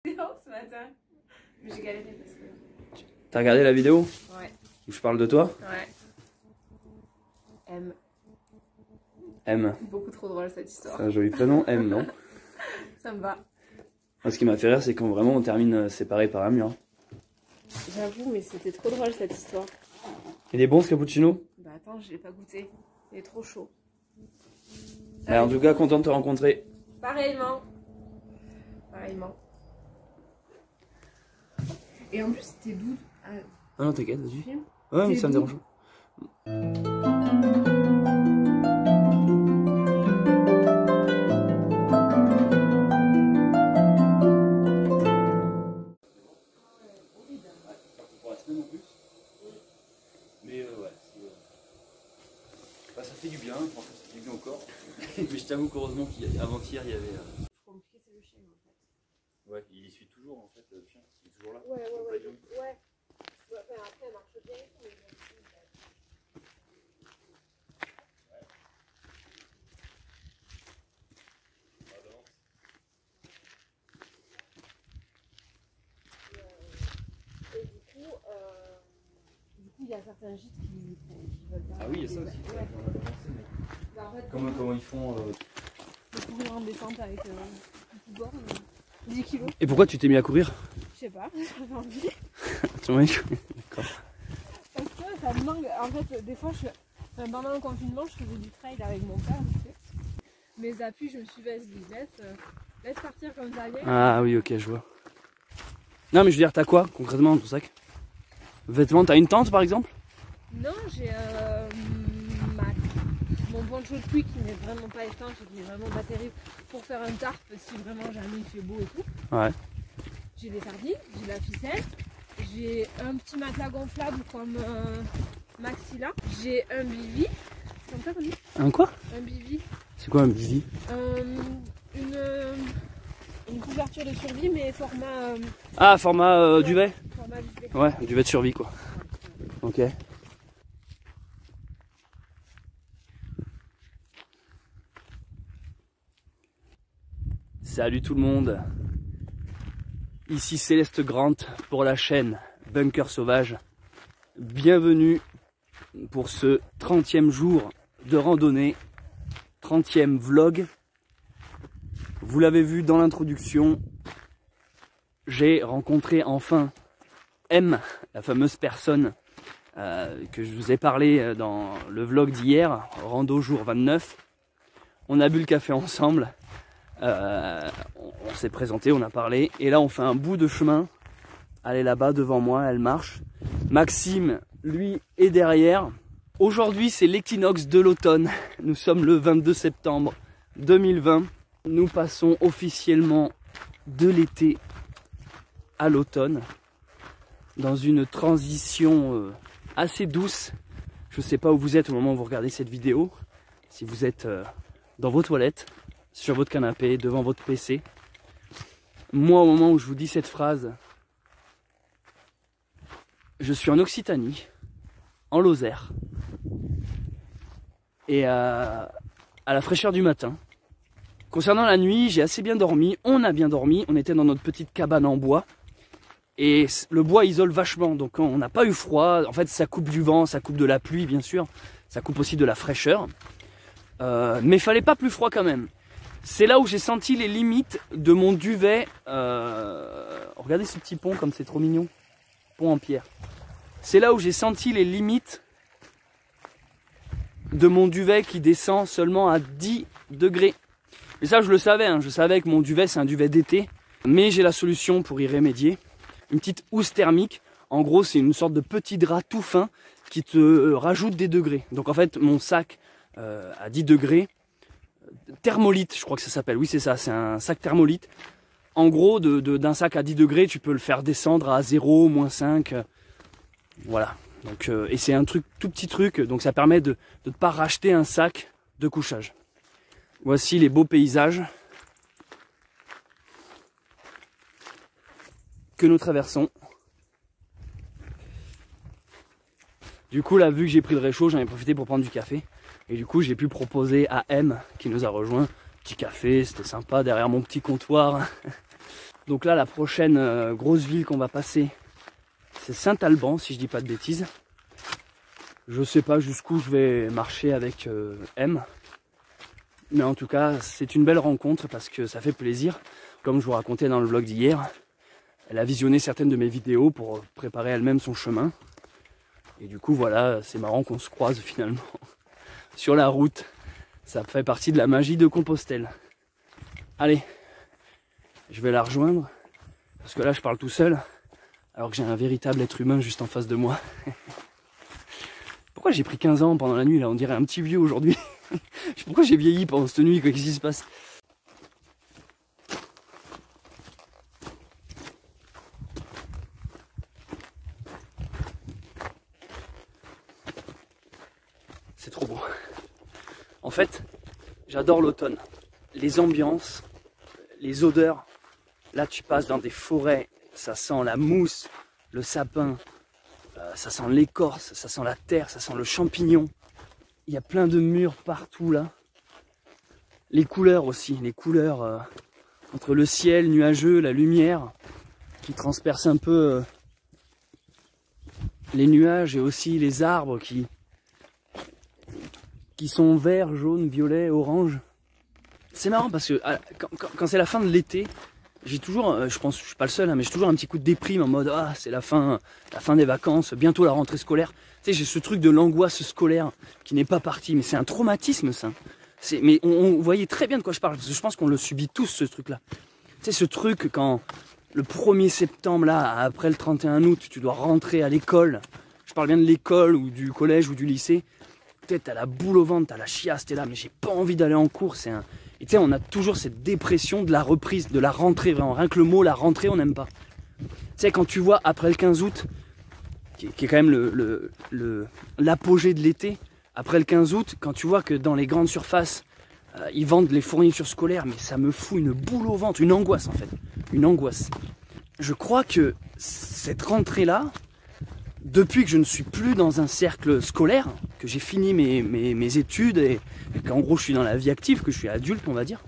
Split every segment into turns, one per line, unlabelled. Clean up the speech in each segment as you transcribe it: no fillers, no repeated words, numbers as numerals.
Ce matin. J'ai galéré parce que...
T'as regardé la vidéo?
Ouais.
Où je parle de toi?
Ouais. M.
M.
Beaucoup trop drôle cette histoire.
C'est un joli prénom, M, non?
Ça me va.
Moi, ce qui m'a fait rire, c'est quand vraiment on termine séparés par un mur.
J'avoue, mais c'était trop drôle cette histoire.
Il est bon ce cappuccino?
Bah attends, je l'ai pas goûté. Il est trop chaud.
En tout cas, content de te rencontrer.
Pareillement. Pareillement. Et en plus, t'es doux.
Ah non, t'inquiète, vas-y. Ouais, mais ça me dérange. Mais ouais, ça fait du bien, je pense que ça fait du bien au corps. Mais je t'avoue qu'heureusement qu'avant-hier il y avait.
Compliqué, c'est le chien en fait.
Ouais, il suit toujours en fait, le chien, il est toujours là.
Ouais. Enfin, après, elle marche bien et tout, mais et du coup, il y a certains gîtes qui veulent pas.
Ah oui, il y a ça aussi.
Ouais.
Mais...
Bah, en fait,
Comment ils font
de courir en descente avec un petit bord, 10 kilos.
Et pourquoi tu t'es mis à courir?
Je sais pas, j'avais envie.
Tu m'as dit d'accord.
Parce que ça me manque. En fait, des fois, pendant le confinement, je faisais du trail avec mon père. Tu sais. Mes appuis, je me suis dit, laisse partir comme ça vient.
Ah oui, ok, je vois. Non, mais je veux dire, t'as quoi concrètement dans ton sac? Vêtements, t'as une tente par exemple?
Non, j'ai mon poncho de pluie qui n'est vraiment pas étanche et qui n'est vraiment pas terrible pour faire un tarp si vraiment jamais il fait beau et tout.
Ouais.
J'ai des sardines, j'ai de la ficelle, j'ai un petit matelas gonflable comme Maxilla, j'ai un bivy, c'est comme ça qu'on dit?
Un quoi?
Un bivy.
C'est quoi un bivy?
Une couverture de survie mais format...
Ah, format duvet?
Format duvet.
Ouais, duvet de survie quoi. Ok. Salut tout le monde. Ici Céleste Grant pour la chaîne Bunker Sauvage. Bienvenue pour ce 30e jour de randonnée, 30e vlog. Vous l'avez vu dans l'introduction, j'ai rencontré enfin M, la fameuse personne que je vous ai parlé dans le vlog d'hier, rando jour 29. On a bu le café ensemble, on s'est présenté, on a parlé, et là on fait un bout de chemin. Elle est là-bas devant moi, elle marche. Maxime, lui, est derrière. Aujourd'hui c'est l'équinoxe de l'automne, nous sommes le 22 septembre 2020. Nous passons officiellement de l'été à l'automne, dans une transition assez douce. Je ne sais pas où vous êtes au moment où vous regardez cette vidéo, si vous êtes dans vos toilettes, sur votre canapé, devant votre PC. Moi, au moment où je vous dis cette phrase, je suis en Occitanie, en Lozère, et à la fraîcheur du matin. Concernant la nuit, j'ai assez bien dormi, on a bien dormi, on était dans notre petite cabane en bois. Et le bois isole vachement, donc on n'a pas eu froid. En fait, ça coupe du vent, ça coupe de la pluie, bien sûr. Ça coupe aussi de la fraîcheur. Mais il fallait pas plus froid quand même. C'est là où j'ai senti les limites de mon duvet. Regardez ce petit pont comme c'est trop mignon. Pont en pierre. C'est là où j'ai senti les limites de mon duvet qui descend seulement à 10 degrés. Et ça, je le savais, hein. Je savais que mon duvet, c'est un duvet d'été. Mais j'ai la solution pour y remédier. Une petite housse thermique. En gros, c'est une sorte de petit drap tout fin qui te rajoute des degrés. Donc en fait, mon sac à 10 degrés, thermolite, je crois que ça s'appelle. Oui, c'est ça, c'est un sac thermolite. En gros, d'un sac à 10 degrés, tu peux le faire descendre à 0, moins 5. Voilà. Donc, et c'est un truc, tout petit truc, donc ça permet de ne pas racheter un sac de couchage. Voici les beaux paysages que nous traversons. Du coup là, vu que j'ai pris le réchaud, j'en ai profité pour prendre du café. Et du coup j'ai pu proposer à M qui nous a rejoint petit café, c'était sympa derrière mon petit comptoir. Donc là, la prochaine grosse ville qu'on va passer, c'est Saint-Alban, si je dis pas de bêtises. Je sais pas jusqu'où je vais marcher avec M. Mais en tout cas, c'est une belle rencontre parce que ça fait plaisir. Comme je vous racontais dans le vlog d'hier, elle a visionné certaines de mes vidéos pour préparer elle-même son chemin. Et du coup, voilà, c'est marrant qu'on se croise finalement sur la route. Ça fait partie de la magie de Compostelle. Allez, je vais la rejoindre. Parce que là, je parle tout seul. Alors que j'ai un véritable être humain juste en face de moi. Pourquoi j'ai pris 15 ans pendant la nuit là? On dirait un petit vieux aujourd'hui. Pourquoi j'ai vieilli pendant cette nuit? Qu'est-ce qui se passe? C'est trop beau. En fait, j'adore l'automne. Les ambiances, les odeurs. Là, tu passes dans des forêts, ça sent la mousse, le sapin, ça sent l'écorce, ça sent la terre, ça sent le champignon. Il y a plein de murs partout là. Les couleurs aussi, les couleurs entre le ciel nuageux, la lumière qui transperce un peu les nuages et aussi les arbres qui sont verts, jaunes, violets, orange. C'est marrant parce que quand c'est la fin de l'été, j'ai toujours, je pense que je suis pas le seul, hein, mais j'ai toujours un petit coup de déprime en mode ah c'est la fin des vacances, bientôt la rentrée scolaire. Tu sais, j'ai ce truc de l'angoisse scolaire qui n'est pas parti, mais c'est un traumatisme ça. Mais on voyait très bien de quoi je parle, parce que je pense qu'on le subit tous ce truc-là. Tu sais, ce truc quand le 1er septembre, là, après le 31 août, tu dois rentrer à l'école. Je parle bien de l'école ou du collège ou du lycée. Peut-être t'as la boule au ventre, t'as la chiasse, t'es là, mais j'ai pas envie d'aller en cours. Et tu sais, on a toujours cette dépression de la reprise, de la rentrée, vraiment. Rien que le mot, la rentrée, on n'aime pas. Tu sais, quand tu vois après le 15 août, qui est quand même l'apogée de l'été, après le 15 août, quand tu vois que dans les grandes surfaces, ils vendent les fournitures scolaires, mais ça me fout une boule au ventre, une angoisse en fait, une angoisse. Je crois que cette rentrée-là, depuis que je ne suis plus dans un cercle scolaire, que j'ai fini mes études et qu'en gros je suis dans la vie active, que je suis adulte on va dire,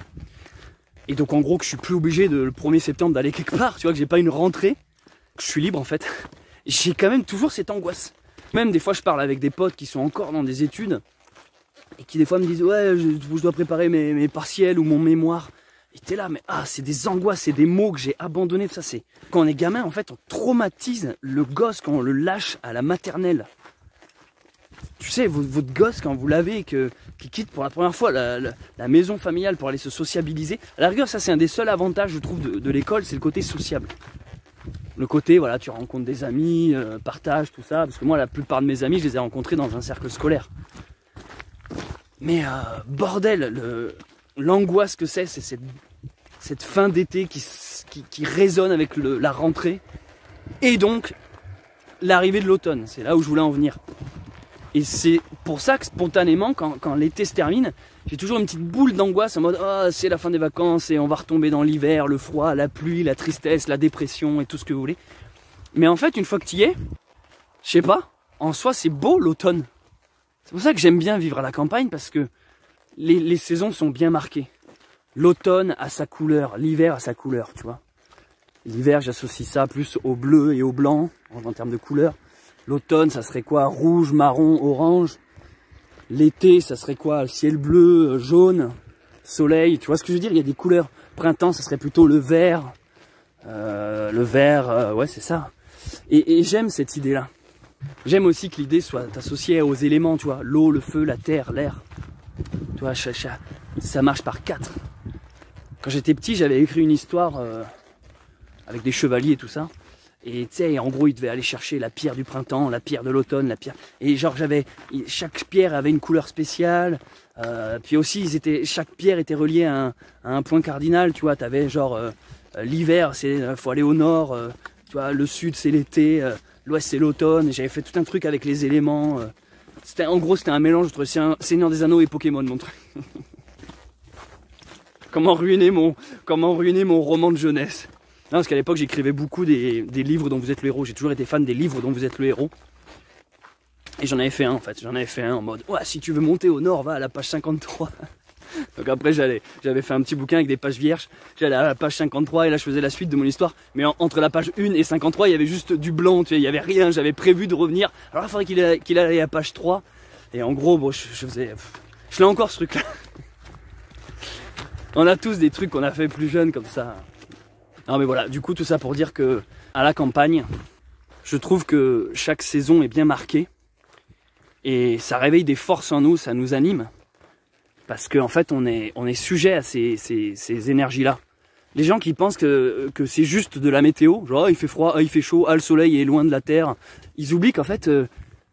et donc en gros que je suis plus obligé le 1er septembre d'aller quelque part, tu vois, que j'ai pas une rentrée, que je suis libre en fait, j'ai quand même toujours cette angoisse. Même des fois je parle avec des potes qui sont encore dans des études et qui des fois me disent ouais je dois préparer mes partiels ou mon mémoire. Et t'es là mais c'est des angoisses, c'est des mots que j'ai abandonnés, tout ça c'est. Quand on est gamin en fait on traumatise le gosse quand on le lâche à la maternelle. Tu sais votre gosse quand vous l'avez qui quitte pour la première fois la maison familiale pour aller se sociabiliser. À la rigueur ça c'est un des seuls avantages je trouve de l'école, c'est le côté sociable. Le côté, voilà, tu rencontres des amis, partage, tout ça. Parce que moi, la plupart de mes amis, je les ai rencontrés dans un cercle scolaire. Mais bordel, l'angoisse que c'est cette fin d'été qui résonne avec la rentrée. Et donc, l'arrivée de l'automne. C'est là où je voulais en venir. Et c'est pour ça que spontanément, quand l'été se termine, j'ai toujours une petite boule d'angoisse en mode c'est la fin des vacances et on va retomber dans l'hiver, le froid, la pluie, la tristesse, la dépression et tout ce que vous voulez. Mais en fait, une fois que tu y es, je sais pas, en soi c'est beau l'automne. C'est pour ça que j'aime bien vivre à la campagne parce que les saisons sont bien marquées. L'automne a sa couleur, l'hiver a sa couleur, tu vois. L'hiver, j'associe ça plus au bleu et au blanc en termes de couleur. L'automne, ça serait quoi? Rouge, marron, orange. L'été, ça serait quoi? Le ciel bleu, jaune, soleil, tu vois ce que je veux dire? Il y a des couleurs. Printemps, ça serait plutôt le vert. Ouais, c'est ça. Et j'aime cette idée-là. J'aime aussi que l'idée soit associée aux éléments, tu vois. L'eau, le feu, la terre, l'air. Tu vois, ça marche par 4. Quand j'étais petit, j'avais écrit une histoire avec des chevaliers et tout ça. Et tu sais, en gros, ils devaient aller chercher la pierre du printemps, la pierre de l'automne, la pierre. Et genre, chaque pierre avait une couleur spéciale. Puis aussi, chaque pierre était reliée à un point cardinal. Tu vois, t'avais genre l'hiver, faut aller au nord. Tu vois, le sud, c'est l'été. L'ouest, c'est l'automne. J'avais fait tout un truc avec les éléments. En gros, c'était un mélange entre Seigneur des Anneaux et Pokémon, mon truc. Comment ruiner mon roman de jeunesse. Non, parce qu'à l'époque, j'écrivais beaucoup des livres dont vous êtes le héros. J'ai toujours été fan des livres dont vous êtes le héros. Et j'en avais fait un, en fait. J'en avais fait un en mode, ouais, si tu veux monter au nord, va à la page 53. Donc après j'avais fait un petit bouquin avec des pages vierges, j'allais à la page 53 et là je faisais la suite de mon histoire. Mais entre la page 1 et 53 il y avait juste du blanc, tu sais, il y avait rien, j'avais prévu de revenir. Alors il faudrait qu'il aille à la page 3. Et en gros, bon, je faisais... Je l'ai encore ce truc là. On a tous des trucs qu'on a fait plus jeunes comme ça. Non mais voilà, du coup tout ça pour dire que à la campagne, je trouve que chaque saison est bien marquée. Et ça réveille des forces en nous, ça nous anime. Parce qu'en fait, on est sujet à ces énergies-là. Les gens qui pensent que c'est juste de la météo, genre il fait froid, il fait chaud, le soleil est loin de la terre, ils oublient qu'en fait,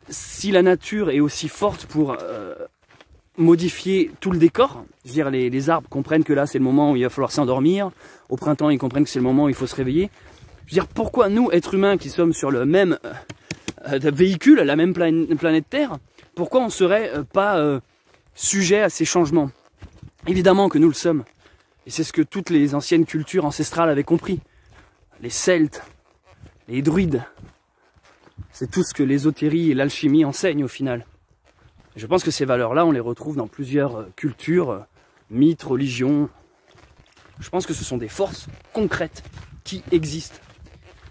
si la nature est aussi forte pour modifier tout le décor, je veux dire les arbres comprennent que là c'est le moment où il va falloir s'endormir, au printemps ils comprennent que c'est le moment où il faut se réveiller. Je veux dire, pourquoi nous, êtres humains qui sommes sur le même véhicule, la même planète Terre, pourquoi on serait pas sujet à ces changements? Évidemment que nous le sommes. Et c'est ce que toutes les anciennes cultures ancestrales avaient compris. Les Celtes, les druides, c'est tout ce que l'ésotérie et l'alchimie enseignent au final. Et je pense que ces valeurs-là, on les retrouve dans plusieurs cultures, mythes, religions. Je pense que ce sont des forces concrètes qui existent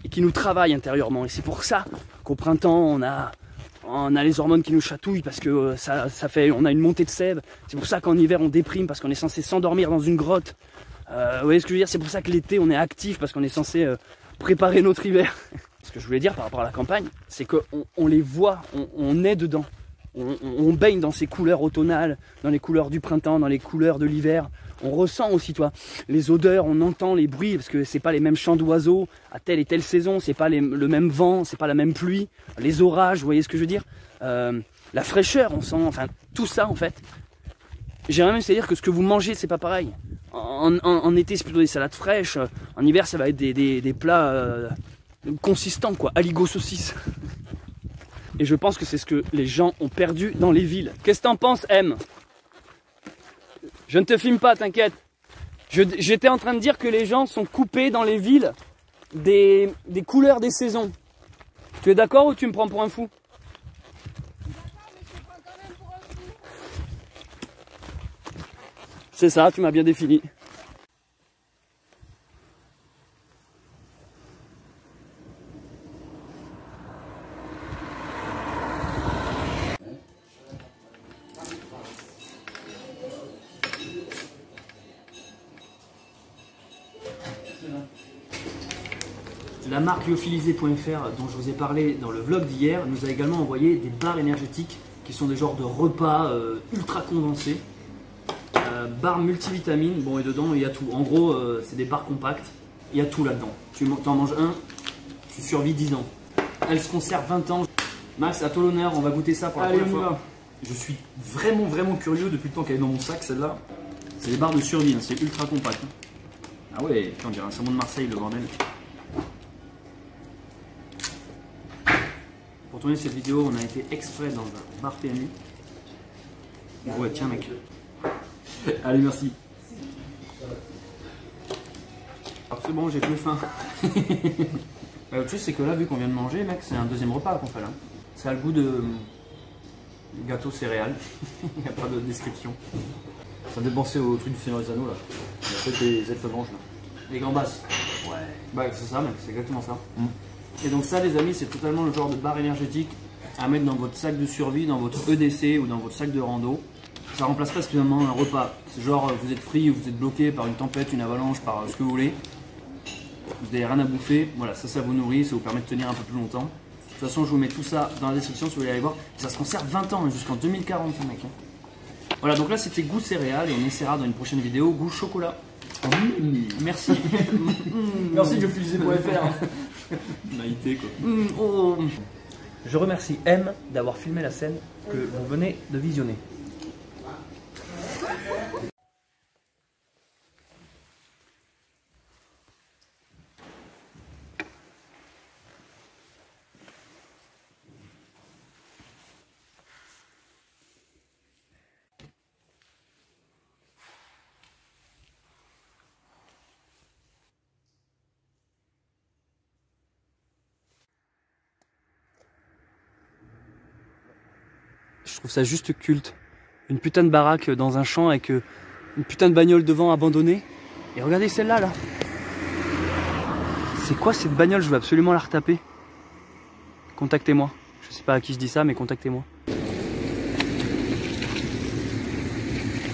et qui nous travaillent intérieurement. Et c'est pour ça qu'au printemps, on a les hormones qui nous chatouillent parce que on a une montée de sève. C'est pour ça qu'en hiver, on déprime parce qu'on est censé s'endormir dans une grotte. Vous voyez ce que je veux dire? C'est pour ça que l'été, on est actif parce qu'on est censé préparer notre hiver. Ce que je voulais dire par rapport à la campagne, c'est qu'on les voit, on est dedans. On baigne dans ces couleurs automnales, dans les couleurs du printemps, dans les couleurs de l'hiver. On ressent aussi, toi, les odeurs, on entend les bruits, parce que c'est pas les mêmes chants d'oiseaux à telle et telle saison, c'est pas le même vent, c'est pas la même pluie, les orages, vous voyez ce que je veux dire, la fraîcheur, on sent, enfin, tout ça en fait. J'aimerais même c'est-à-dire que ce que vous mangez, c'est pas pareil. En été, c'est plutôt des salades fraîches, en hiver, ça va être des plats consistants, quoi, aligot saucisse. Et je pense que c'est ce que les gens ont perdu dans les villes. Qu'est-ce que t'en penses, M? Je ne te filme pas, t'inquiète. J'étais en train de dire que les gens sont coupés dans les villes des couleurs des saisons. Tu es d'accord ou tu me prends pour un fou? C'est ça, tu m'as bien défini. La marque lyophilisé.fr dont je vous ai parlé dans le vlog d'hier nous a également envoyé des barres énergétiques qui sont des genres de repas ultra condensés. Barres multivitamines, bon et dedans il y a tout. En gros c'est des barres compactes, il y a tout là-dedans. Tu en manges un, tu survis 10 ans. Elles se conservent 20 ans. Max, à toi l'honneur, on va goûter ça pour la première fois. Je suis vraiment curieux depuis le temps qu'elle est dans mon sac celle-là. C'est des barres de survie, hein, c'est ultra compact. Ah ouais, on dirait un salmon de Marseille le bordel. Pour tourner cette vidéo, on a été exprès dans un bar PMU. Ouais, tiens mec. Allez, merci. Alors c'est bon, j'ai plus faim. Autre chose, c'est que là, vu qu'on vient de manger, mec, c'est un deuxième repas qu'on fait là. Ça a le goût de gâteau céréales. Il n'y a pas de description. Ça me fait penser au truc du Seigneur des Anneaux là. Il y a peut-être des elfes blanches là. Les gambas. Ouais. Bah c'est ça mec, c'est exactement ça. Et donc ça les amis, c'est totalement le genre de barre énergétique à mettre dans votre sac de survie, dans votre EDC ou dans votre sac de rando. Ça remplace pas spécialement un repas. C'est genre vous êtes pris ou vous êtes bloqué par une tempête, une avalanche, par ce que vous voulez. Vous n'avez rien à bouffer, voilà, ça vous nourrit, ça vous permet de tenir un peu plus longtemps. De toute façon je vous mets tout ça dans la description si vous voulez aller voir. Ça se conserve 20 ans, jusqu'en 2040 mec. Voilà, donc là c'était goût céréales et on essaiera dans une prochaine vidéo goût chocolat. Merci.
Merci lyophilisé.fr.
Naïté quoi. Oh. Je remercie M d'avoir filmé la scène que vous venez de visionner. Je trouve ça juste culte. Une putain de baraque dans un champ avec Une putain de bagnole devant abandonnée. Et regardez celle-là, là. C'est quoi cette bagnole? Je veux absolument la retaper. Contactez-moi. Je sais pas à qui je dis ça, mais contactez-moi.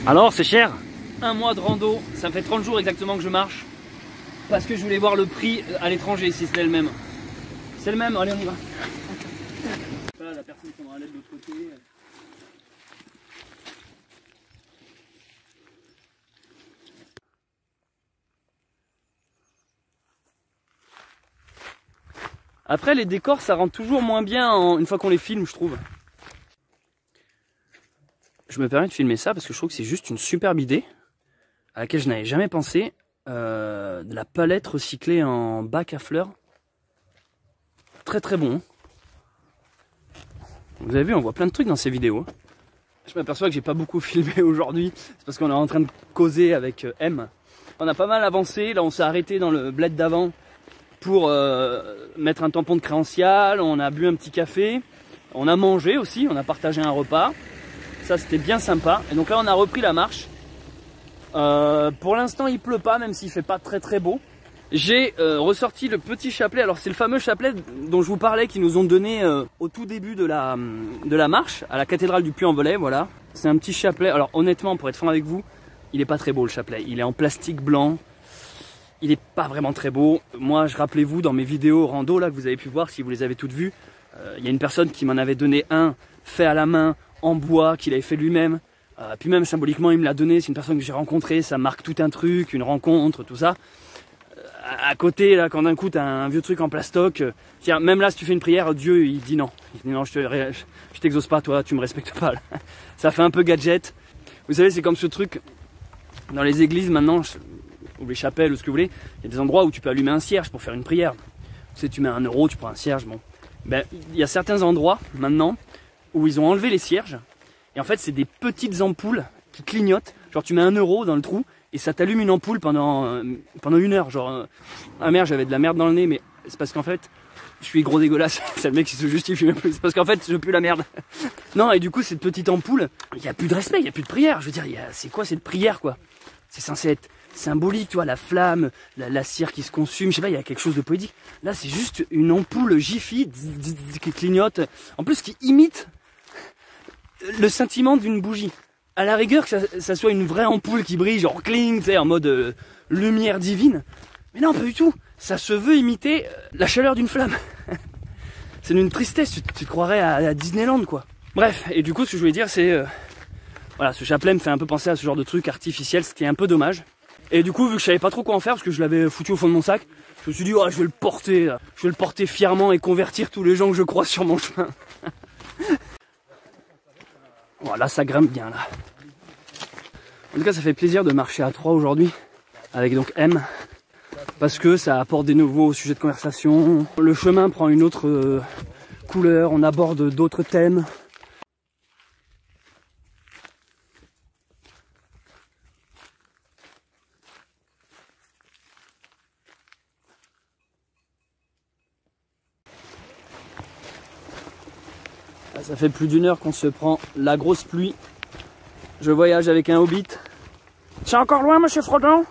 Alors, c'est cher. Un mois de rando, ça me fait 30 jours exactement que je marche. Parce que je voulais voir le prix à l'étranger, si c'est le même. C'est le même, allez on y va. Voilà, la personne qui prendra l'aide de l'autre côté. Après les décors ça rend toujours moins bien une fois qu'on les filme, je trouve. Je me permets de filmer ça parce que je trouve que c'est juste une superbe idée à laquelle je n'avais jamais pensé. De la palette recyclée en bac à fleurs. Très très bon. Vous avez vu, on voit plein de trucs dans ces vidéos. Je m'aperçois que j'ai pas beaucoup filmé aujourd'hui. C'est parce qu'on est en train de causer avec M. On a pas mal avancé. Là on s'est arrêté dans le bled d'avant pour mettre un tampon de créancial. On a bu un petit café. On a mangé aussi. On a partagé un repas. Ça c'était bien sympa. Et donc là on a repris la marche. Pour l'instant il pleut pas, même s'il fait pas très très beau. J'ai ressorti le petit chapelet. Alors c'est le fameux chapelet dont je vous parlais, qu'ils nous ont donné au tout début de la marche à la cathédrale du Puy-en-Velay. Voilà, c'est un petit chapelet. Alors honnêtement, pour être franc avec vous, il est pas très beau le chapelet. Il est en plastique blanc. Il est pas vraiment très beau. Moi, rappelez-vous dans mes vidéos rando là que vous avez pu voir, si vous les avez toutes vues, il y a une personne qui m'en avait donné un fait à la main en bois, qu'il avait fait lui-même. Puis même symboliquement il me l'a donné, c'est une personne que j'ai rencontrée, ça marque tout un truc, une rencontre, tout ça. À côté là, quand d'un coup t'as un vieux truc en plastoc, même là si tu fais une prière, Dieu il dit non. Il dit non, je t'exauce pas, toi tu me respectes pas là. Ça fait un peu gadget. Vous savez, c'est comme ce truc dans les églises maintenant, ou les chapelles ou ce que vous voulez, il y a des endroits où tu peux allumer un cierge pour faire une prière. Tu sais, tu mets 1 euro, tu prends un cierge, bon. Ben, il y a certains endroits maintenant où ils ont enlevé les cierges. Et en fait, c'est des petites ampoules qui clignotent. Genre, tu mets 1 euro dans le trou et ça t'allume une ampoule pendant 1 heure. Genre, ah merde, j'avais de la merde dans le nez, mais c'est parce qu'en fait, je suis gros dégueulasse. C'est le mec qui se justifie même plus. C'est parce qu'en fait, je pue la merde. Non, et du coup, cette petite ampoule, il n'y a plus de respect, il n'y a plus de prière. Je veux dire, c'est quoi cette prière, quoi? C'est censé être symbolique, tu vois, la flamme, la cire qui se consume. Je sais pas, il y a quelque chose de poétique. Là, c'est juste une ampoule Jiffy qui clignote. En plus, qui imite le sentiment d'une bougie. À la rigueur que ça soit une vraie ampoule qui brille, genre cling, tu sais, en mode lumière divine. Mais non, pas du tout. Ça se veut imiter la chaleur d'une flamme. C'est d'une tristesse, tu te croirais à Disneyland, quoi. Bref, et du coup, ce que je voulais dire, c'est... voilà, ce chapelet me fait un peu penser à ce genre de truc artificiel, ce qui est un peu dommage. Et du coup, vu que je savais pas trop quoi en faire, parce que je l'avais foutu au fond de mon sac, je me suis dit, oh, je vais le porter fièrement et convertir tous les gens que je croise sur mon chemin. Voilà, ça grimpe bien là. En tout cas, ça fait plaisir de marcher à 3 aujourd'hui avec donc M, parce que ça apporte des nouveaux sujets de conversation. Le chemin prend une autre couleur, on aborde d'autres thèmes. Ça fait plus d'1 heure qu'on se prend la grosse pluie. Je voyage avec un hobbit. C'est encore loin, monsieur Frodon?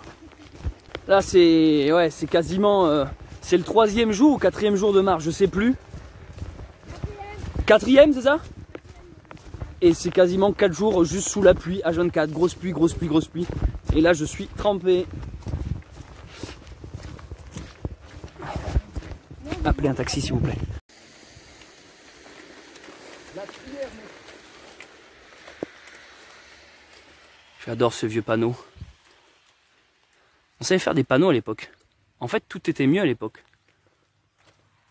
Là, c'est... ouais, c'est quasiment... c'est le 3e jour ou 4e jour de marche, je sais plus. 4e, c'est ça? Et c'est quasiment 4 jours juste sous la pluie, H24. Grosse pluie, grosse pluie, grosse pluie. Et là, je suis trempé. Appelez un taxi, s'il vous plaît. J'adore ce vieux panneau. On savait faire des panneaux à l'époque. En fait, tout était mieux à l'époque.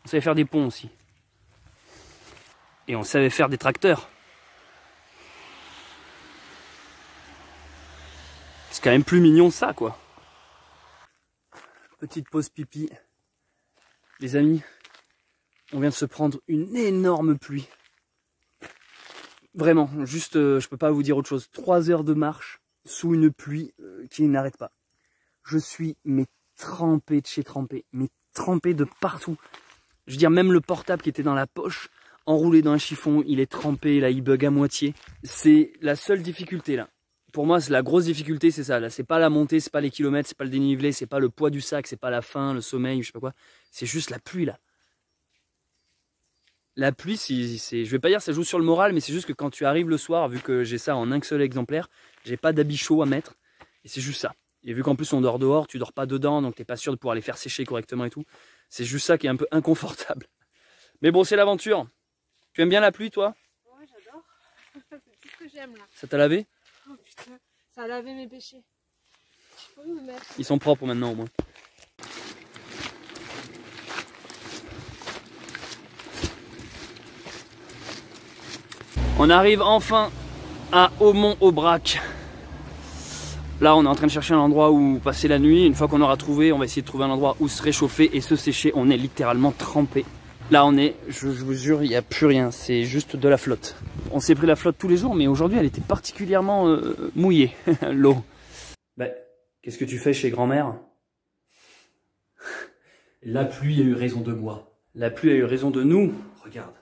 On savait faire des ponts aussi. Et on savait faire des tracteurs. C'est quand même plus mignon ça, quoi. Petite pause pipi. Les amis, on vient de se prendre une énorme pluie. Vraiment, juste, je peux pas vous dire autre chose. 3 heures de marche sous une pluie qui n'arrête pas. Je suis, mais trempé de chez trempé, mais trempé de partout. Je veux dire, même le portable qui était dans la poche, enroulé dans un chiffon, il est trempé, là, il bug à moitié. C'est la seule difficulté, là. pour moi, la grosse difficulté, c'est ça. Là, c'est pas la montée, c'est pas les kilomètres, c'est pas le dénivelé, c'est pas le poids du sac, c'est pas la faim, le sommeil, je sais pas quoi. C'est juste la pluie, là. La pluie, je vais pas dire ça joue sur le moral, mais c'est juste que quand tu arrives le soir, vu que j'ai ça en un seul exemplaire, j'ai pas d'habit chaud à mettre, et c'est juste ça. Et vu qu'en plus on dort dehors, tu dors pas dedans, donc t'es pas sûr de pouvoir les faire sécher correctement et tout. C'est juste ça qui est un peu inconfortable. Mais bon, c'est l'aventure. Tu aimes bien la pluie, toi?
Ouais, j'adore. C'est tout ce que j'aime là.
Ça t'a lavé?
Oh putain, ça a lavé mes péchés. Je peux me mettre.
Ils sont propres maintenant au moins. On arrive enfin à Aumont-Aubrac. Là, on est en train de chercher un endroit où passer la nuit. Une fois qu'on aura trouvé, on va essayer de trouver un endroit où se réchauffer et se sécher. On est littéralement trempé. Là, on est, je vous jure, il n'y a plus rien. C'est juste de la flotte. On s'est pris la flotte tous les jours, mais aujourd'hui, elle était particulièrement mouillée, l'eau. Bah, qu'est-ce que tu fais chez grand-mère?
La pluie a eu raison de moi.
La pluie a eu raison de nous.
Regarde,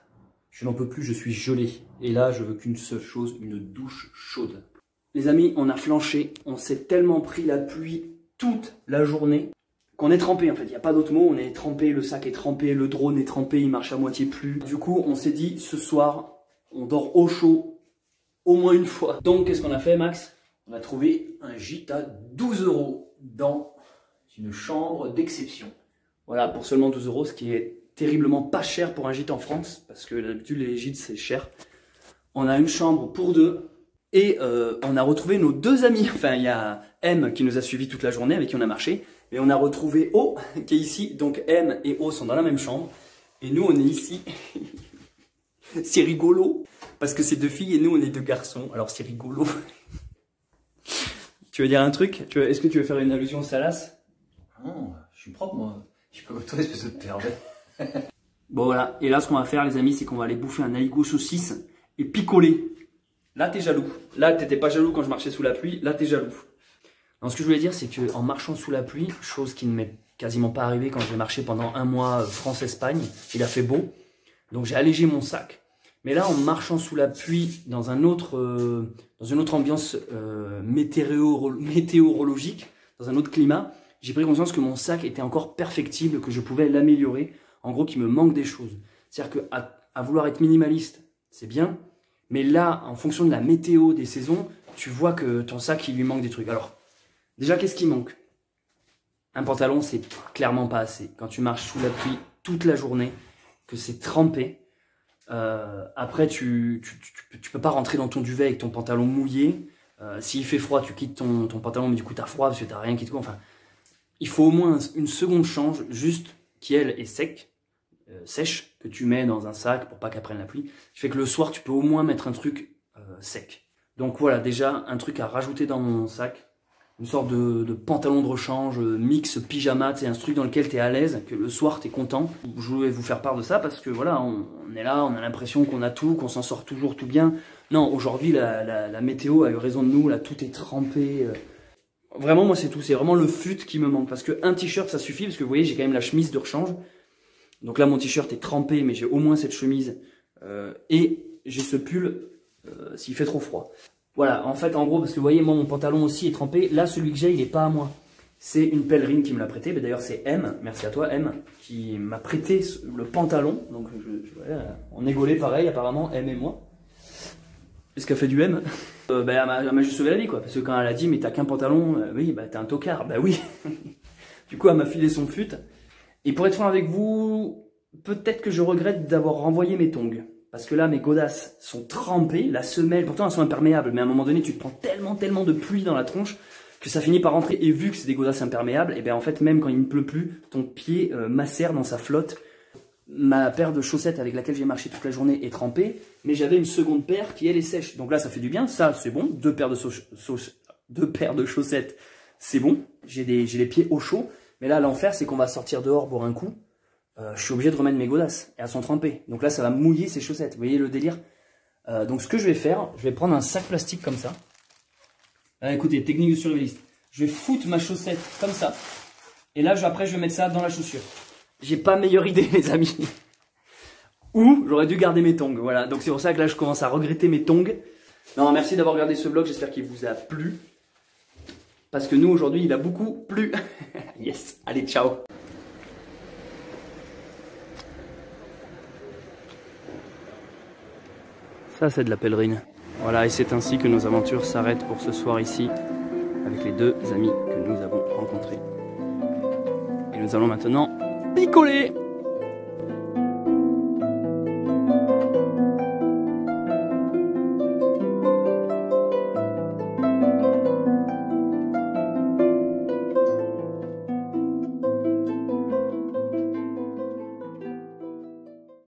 je n'en peux plus, je suis gelé. Et là, je veux qu'une seule chose, une douche chaude.
Les amis, on a flanché. On s'est tellement pris la pluie toute la journée qu'on est trempé en fait. Il n'y a pas d'autre mot. On est trempé, le sac est trempé, le drone est trempé, il marche à moitié plus. Du coup, on s'est dit, ce soir, on dort au chaud au moins une fois. Donc, qu'est-ce qu'on a fait, Max?
On a trouvé un gîte à 12 € dans une chambre d'exception.
Voilà, pour seulement 12 €, ce qui est terriblement pas cher pour un gîte en France, parce que d'habitude les gîtes c'est cher. On a une chambre pour deux et on a retrouvé nos deux amis. Enfin, il y a M qui nous a suivis toute la journée, avec qui on a marché, mais on a retrouvé O qui est ici. Donc M et O sont dans la même chambre et nous on est ici. C'est rigolo parce que c'est deux filles et nous on est deux garçons. Alors c'est rigolo. Tu veux dire un truc? Est-ce que tu veux faire une allusion salace?
Non, je suis propre moi. Je peux toi espèce de pervers.
Bon voilà, et là ce qu'on va faire les amis, c'est qu'on va aller bouffer un aligot saucisse et picoler. Là t'es jaloux. Là t'étais pas jaloux quand je marchais sous la pluie, là t'es jaloux. Non, ce que je voulais dire, c'est qu'en marchant sous la pluie, chose qui ne m'est quasiment pas arrivée quand j'ai marché pendant un mois France-Espagne, il a fait beau, donc j'ai allégé mon sac. Mais là, en marchant sous la pluie dans une autre ambiance météorologique, dans un autre climat, j'ai pris conscience que mon sac était encore perfectible, que je pouvais l'améliorer. En gros, qu'il me manque des choses. C'est-à-dire qu'à vouloir être minimaliste, c'est bien. Mais là, en fonction de la météo des saisons, tu vois que ton sac, il lui manque des trucs. Alors, déjà, qu'est-ce qui manque? Un pantalon, c'est clairement pas assez. Quand tu marches sous la pluie toute la journée, que c'est trempé, après, tu peux pas rentrer dans ton duvet avec ton pantalon mouillé. S'il fait froid, tu quittes ton pantalon, mais du coup, t'as froid parce que t'as rien qui te couvre. Enfin, il faut au moins une seconde change, juste qui, elle, est sèche, que tu mets dans un sac pour pas qu'elle prenne la pluie. Ce qui fait que le soir, tu peux au moins mettre un truc sec. Donc voilà, déjà, un truc à rajouter dans mon sac. Une sorte de pantalon de rechange, mix pyjama, c'est un truc dans lequel tu es à l'aise, que le soir tu es content. Je voulais vous faire part de ça parce que voilà, on est là, on a l'impression qu'on a tout, qu'on s'en sort toujours tout bien. Non, aujourd'hui la météo a eu raison de nous, là tout est trempé. Vraiment moi c'est tout, c'est vraiment le fut qui me manque. Parce qu'un t-shirt ça suffit, parce que vous voyez j'ai quand même la chemise de rechange. Donc là mon t-shirt est trempé, mais j'ai au moins cette chemise. Et j'ai ce pull s'il fait trop froid. Voilà, en fait, en gros, parce que vous voyez, moi, mon pantalon aussi est trempé. Là, celui que j'ai, il n'est pas à moi. C'est une pèlerine qui me l'a prêté. Mais d'ailleurs, c'est M, merci à toi, M, qui m'a prêté le pantalon. Donc, voilà, on est gaulés pareil, apparemment, M et moi. Est-ce qu'elle fait du M? Elle m'a juste sauvé la vie, quoi. Parce que quand elle a dit, mais t'as qu'un pantalon, oui, bah, t'es un tocard. Bah oui. Du coup, elle m'a filé son fut. Et pour être franc avec vous, peut-être que je regrette d'avoir renvoyé mes tongs. Parce que là, mes godasses sont trempées, la semelle, pourtant elles sont imperméables, mais à un moment donné, tu te prends tellement de pluie dans la tronche que ça finit par rentrer. Et vu que c'est des godasses imperméables, et bien en fait, même quand il ne pleut plus, ton pied macère dans sa flotte. Ma paire de chaussettes avec laquelle j'ai marché toute la journée est trempée, mais j'avais une seconde paire qui elle est sèche. Donc là, ça fait du bien, ça c'est bon, deux paires de chaussettes, c'est bon. J'ai les pieds au chaud, mais là, l'enfer, c'est qu'on va sortir dehors boire un coup. Je suis obligé de remettre mes godasses et elles sont trempées. Donc là, ça va mouiller ces chaussettes. Vous voyez le délire? Donc ce que je vais faire, je vais prendre un sac plastique comme ça. Écoutez, technique de survivaliste. Je vais foutre ma chaussette comme ça. Et là, après, je vais mettre ça dans la chaussure. J'ai pas meilleure idée, les amis. Ou j'aurais dû garder mes tongs. Voilà. Donc c'est pour ça que là, je commence à regretter mes tongs. Non, merci d'avoir regardé ce vlog, j'espère qu'il vous a plu. Parce que nous, aujourd'hui, il a beaucoup plu. Yes, allez, ciao. Ça, c'est de la pèlerine. Voilà, et c'est ainsi que nos aventures s'arrêtent pour ce soir ici, avec les deux amis que nous avons rencontrés. Et nous allons maintenant picoler.